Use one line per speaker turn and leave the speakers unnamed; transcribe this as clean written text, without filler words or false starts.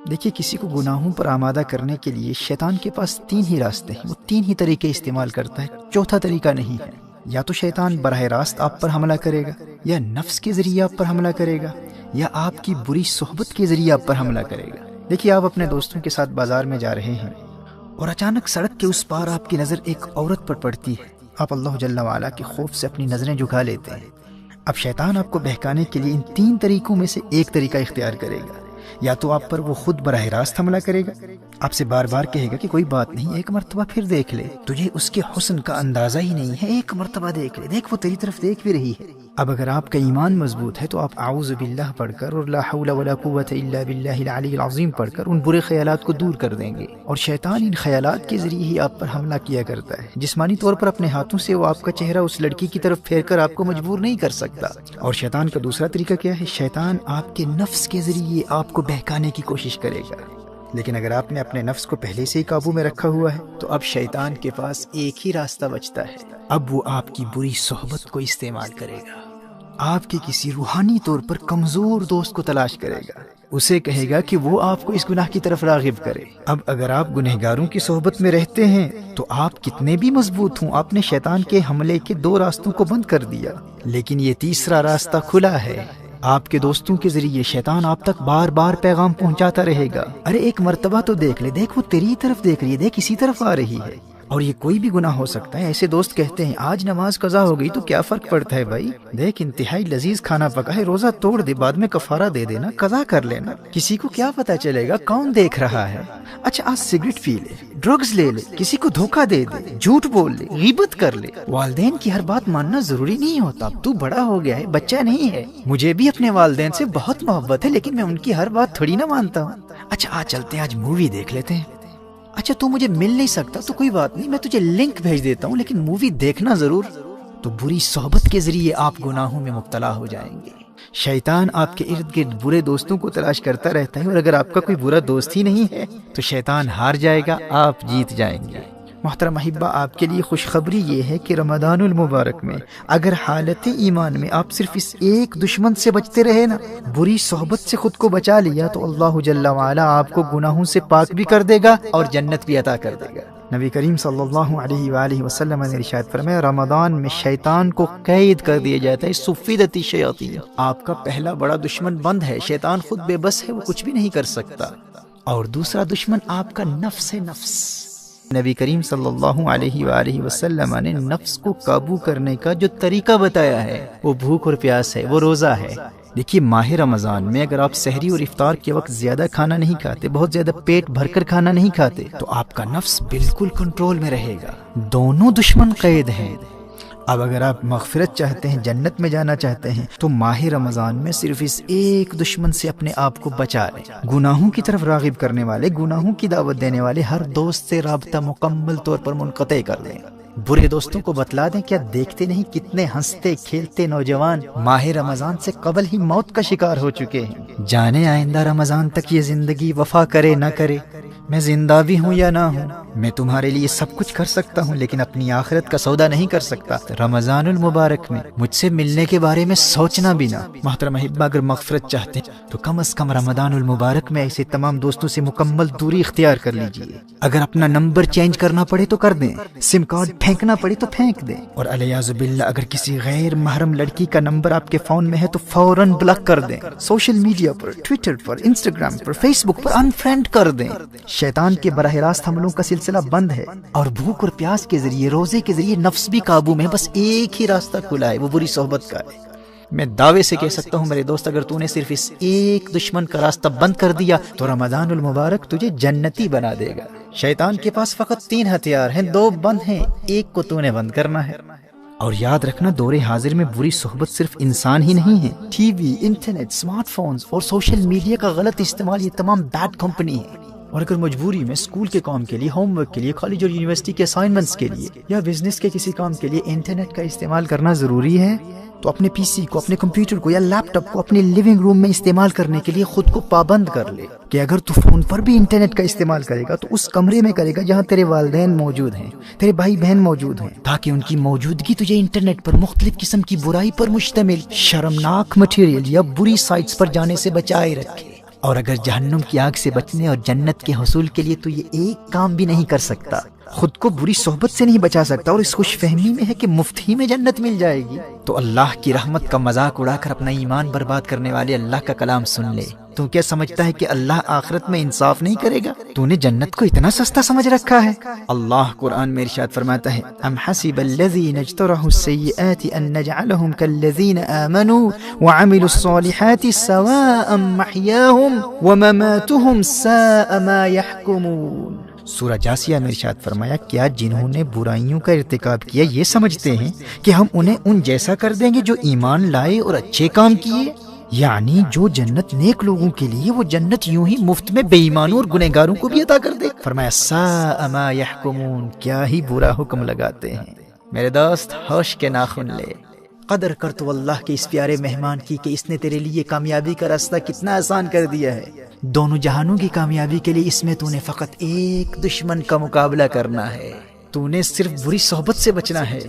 دیکھیے کسی کو گناہوں پر آمادہ کرنے کے لیے شیطان کے پاس 3 ہی راستے ہیں، وہ 3 ہی طریقے استعمال کرتا ہے، چوتھا طریقہ نہیں ہے۔ یا تو شیطان براہ راست آپ پر حملہ کرے گا، یا نفس کے ذریعے آپ پر حملہ کرے گا، یا آپ کی بری صحبت کے ذریعے آپ پر حملہ کرے گا۔ دیکھیے آپ اپنے دوستوں کے ساتھ بازار میں جا رہے ہیں اور اچانک سڑک کے اس پار آپ کی نظر ایک عورت پر پڑتی ہے، آپ اللہ جل وعلا کے خوف سے اپنی نظریں جھکا لیتے ہیں۔ اب شیطان آپ کو بہکانے کے لیے ان 3 طریقوں میں سے ایک طریقہ اختیار کرے گا۔ یا تو آپ پر وہ خود براہ راست حملہ کرے گا، آپ سے بار بار کہے گا کہ کوئی بات نہیں، ایک مرتبہ پھر دیکھ لے، تجھے اس کے حسن کا اندازہ ہی نہیں ہے، ایک مرتبہ دیکھ لے، دیکھ وہ تیری طرف دیکھ بھی رہی ہے۔ اب اگر آپ کا ایمان مضبوط ہے تو آپ اعوذ باللہ پڑھ کر اور لا حول ولا قوت الا باللہ العلی العظیم پڑھ کر ان برے خیالات کو دور کر دیں گے۔ اور شیطان ان خیالات کے ذریعے ہی آپ پر حملہ کیا کرتا ہے، جسمانی طور پر اپنے ہاتھوں سے وہ آپ کا چہرہ اس لڑکی کی طرف پھیر کر آپ کو مجبور نہیں کر سکتا۔ اور شیطان کا دوسرا طریقہ کیا ہے؟ شیطان آپ کے نفس کے ذریعے آپ کو بہکانے کی کوشش کرے گا، لیکن اگر آپ نے اپنے نفس کو پہلے سے ہی قابو میں رکھا ہوا ہے تو اب شیطان کے پاس ایک ہی راستہ بچتا ہے، اب وہ آپ کی بری صحبت کو استعمال کرے گا۔ آپ کے کسی روحانی طور پر کمزور دوست کو تلاش کرے گا، اسے کہے گا کہ وہ آپ کو اس گناہ کی طرف راغب کرے۔ اب اگر آپ گنہگاروں کی صحبت میں رہتے ہیں تو آپ کتنے بھی مضبوط ہوں، آپ نے شیطان کے حملے کے 2 راستوں کو بند کر دیا، لیکن یہ تیسرا راستہ کھلا ہے۔ آپ کے دوستوں کے ذریعے شیطان آپ تک بار بار پیغام پہنچاتا رہے گا، ارے ایک مرتبہ تو دیکھ لے، دیکھ وہ تیری طرف دیکھ رہی ہے، دیکھ اسی طرف آ رہی ہے۔ اور یہ کوئی بھی گناہ ہو سکتا ہے۔ ایسے دوست کہتے ہیں آج نماز قضا ہو گئی تو کیا فرق پڑتا ہے بھائی، دیکھ انتہائی لذیذ کھانا پکا ہے، روزہ توڑ دے، بعد میں کفارہ دے دینا، قضا کر لینا، کسی کو کیا پتا چلے گا کون دیکھ رہا ہے۔ اچھا آج سگریٹ پی لے، ڈرگز لے لے، کسی کو دھوکہ دے دے، جھوٹ بول لے، غیبت کر لے۔ والدین کی ہر بات ماننا ضروری نہیں ہوتا، اب تو بڑا ہو گیا ہے، بچہ نہیں ہے۔ مجھے بھی اپنے والدین سے بہت محبت ہے، لیکن میں ان کی ہر بات تھوڑی نہ مانتا ہوں۔ اچھا آج چلتے ہیں، آج مووی دیکھ لیتے ہیں۔ اچھا تو مجھے مل نہیں سکتا تو کوئی بات نہیں، میں تجھے لنک بھیج دیتا ہوں، لیکن مووی دیکھنا ضرور۔ تو بری صحبت کے ذریعے آپ گناہوں میں مبتلا ہو جائیں گے۔ شیطان آپ کے ارد گرد برے دوستوں کو تلاش کرتا رہتا ہے، اور اگر آپ کا کوئی برا دوست ہی نہیں ہے تو شیطان ہار جائے گا، آپ جیت جائیں گے۔ محترم احبہ، آپ کے لیے خوشخبری یہ ہے کہ رمضان المبارک میں اگر حالت ایمان میں آپ صرف اس ایک دشمن سے بچتے رہے نا، بری صحبت سے خود کو بچا لیا، تو اللہ جل وعلا آپ کو گناہوں سے پاک بھی کر دے گا اور جنت بھی عطا کر دے گا۔ نبی کریم صلی اللہ علیہ وآلہ وسلم نے ارشاد فرمایا، رمضان میں شیطان کو قید کر دیا جاتا ہے، صفدت الشیاطین۔ آپ کا پہلا بڑا دشمن بند ہے، شیطان خود بے بس ہے، وہ کچھ بھی نہیں کر سکتا۔ اور دوسرا دشمن آپ کا نفس ہے، نفس۔ نبی کریم صلی اللہ علیہ وآلہ وسلم نے نفس کو قابو کرنے کا جو طریقہ بتایا ہے وہ بھوک اور پیاس ہے، وہ روزہ ہے۔ دیکھیے ماہ رمضان میں اگر آپ سحری اور افطار کے وقت زیادہ کھانا نہیں کھاتے، بہت زیادہ پیٹ بھر کر کھانا نہیں کھاتے، تو آپ کا نفس بالکل کنٹرول میں رہے گا۔ دونوں دشمن قید ہیں۔ اب اگر آپ مغفرت چاہتے ہیں، جنت میں جانا چاہتے ہیں، تو ماہ رمضان میں صرف اس ایک دشمن سے اپنے آپ کو بچا لیں۔ گناہوں کی طرف راغب کرنے والے، گناہوں کی دعوت دینے والے ہر دوست سے رابطہ مکمل طور پر منقطع کر دیں۔ برے دوستوں کو بتلا دیں، کیا دیکھتے نہیں کتنے ہنستے کھیلتے نوجوان ماہ رمضان سے قبل ہی موت کا شکار ہو چکے ہیں۔ جانے آئندہ رمضان تک یہ زندگی وفا کرے نہ کرے، میں زندہ بھی ہوں یا نہ ہوں، میں تمہارے لیے سب کچھ کر سکتا ہوں، لیکن اپنی آخرت کا سودا نہیں کر سکتا۔ رمضان المبارک میں مجھ سے ملنے کے بارے میں سوچنا بھی نہ۔ محترم احبہ، اگر مغفرت چاہتے ہیں تو کم از کم رمضان المبارک میں ایسے تمام دوستوں سے مکمل دوری اختیار کر لیجئے۔ اگر اپنا نمبر چینج کرنا پڑے تو کر دیں، سم کارڈ پھینکنا پڑے تو پھینک دیں، اور علیاذ باللہ اگر کسی غیر محرم لڑکی کا نمبر آپ کے فون میں ہے تو فوراً بلاک کر دیں۔ سوشل میڈیا پر، ٹویٹر پر، انسٹاگرام پر، فیس بک پر انفرینڈ کر دیں۔ شیطان کے براہ راست حملوں کا سلسلہ بند ہے، اور بھوک اور پیاس کے ذریعے، روزے کے ذریعے نفس بھی قابو میں، بس ایک ہی راستہ کھلا ہے، وہ بری صحبت کا ہے۔ میں دعوے سے کہہ سکتا ہوں میرے دوست، اگر تو نے صرف اس ایک دشمن کا راستہ بند کر دیا تو رمضان المبارک تجھے جنتی بنا دے گا۔ شیطان کے پاس فقط 3 ہتھیار ہیں، 2 بند ہیں، ایک کو تو نے بند کرنا ہے۔ اور یاد رکھنا، دور حاضر میں بری صحبت صرف انسان ہی نہیں ہے، T V, internet, smart phones اور سوشل میڈیا کا غلط استعمال، یہ تمام بیڈ کمپنی ہے۔ اور اگر مجبوری میں اسکول کے کام کے لیے، ہوم ورک کے لیے، کالج اور یونیورسٹی کے اسائنمنٹس کے لیے، یا بزنس کے کسی کام کے لیے انٹرنیٹ کا استعمال کرنا ضروری ہے، تو اپنے پی سی کو، اپنے کمپیوٹر کو یا لیپ ٹاپ کو اپنے لیونگ روم میں استعمال کرنے کے لیے خود کو پابند کر لے کہ اگر تو فون پر بھی انٹرنیٹ کا استعمال کرے گا تو اس کمرے میں کرے گا جہاں تیرے والدین موجود ہیں، تیرے بھائی بہن موجود ہیں، تاکہ ان کی موجودگی تجھے انٹرنیٹ پر مختلف قسم کی برائی پر مشتمل شرمناک مٹیریل یا بری سائٹس پر جانے سے بچائے رکھے۔ اور اگر جہنم کی آگ سے بچنے اور جنت کے حصول کے لیے تو یہ ایک کام بھی نہیں کر سکتا، خود کو بری صحبت سے نہیں بچا سکتا، اور اس خوش فہمی میں ہے کہ مفت ہی میں جنت مل جائے گی، تو اللہ کی رحمت کا مذاق اڑا کر اپنا ایمان برباد کرنے والے اللہ کا کلام سن لے۔ تو کیا سمجھتا ہے کہ اللہ آخرت میں انصاف نہیں کرے گا؟ تو نے جنت کو اتنا سستا سمجھ رکھا ہے؟ اللہ قرآن میں ارشاد فرماتا ہے، ام حسب الذین اجترحوا السیئات ان نجعلهم كالذین آمنوا وعملوا الصالحات سواء محیاهم ومماتهم ساء ما يحکمون۔ سورہ جاسیہ میں ارشاد فرمایا، کیا جنہوں نے برائیوں کا ارتکاب کیا یہ سمجھتے ہیں کہ ہم انہیں ان جیسا کر دیں گے جو ایمان لائے اور اچھے کام کیے؟ یعنی جو جنت نیک لوگوں کے لیے، وہ جنت یوں ہی مفت میں بے ایمانوں اور گنہگاروں کو بھی عطا کر دے۔ فرمایا ساء ما یحکمون، کیا ہی برا حکم لگاتے ہیں۔ میرے دوست ہوش کے ناخن لے، قدر کر تو اللہ کے اس پیارے مہمان کی کہ اس نے تیرے لیے کامیابی کا راستہ کتنا آسان کر دیا ہے۔ دونوں جہانوں کی کامیابی کے لیے اس میں تو نے فقط ایک دشمن کا مقابلہ کرنا ہے، تو نے صرف بری صحبت سے بچنا ہے۔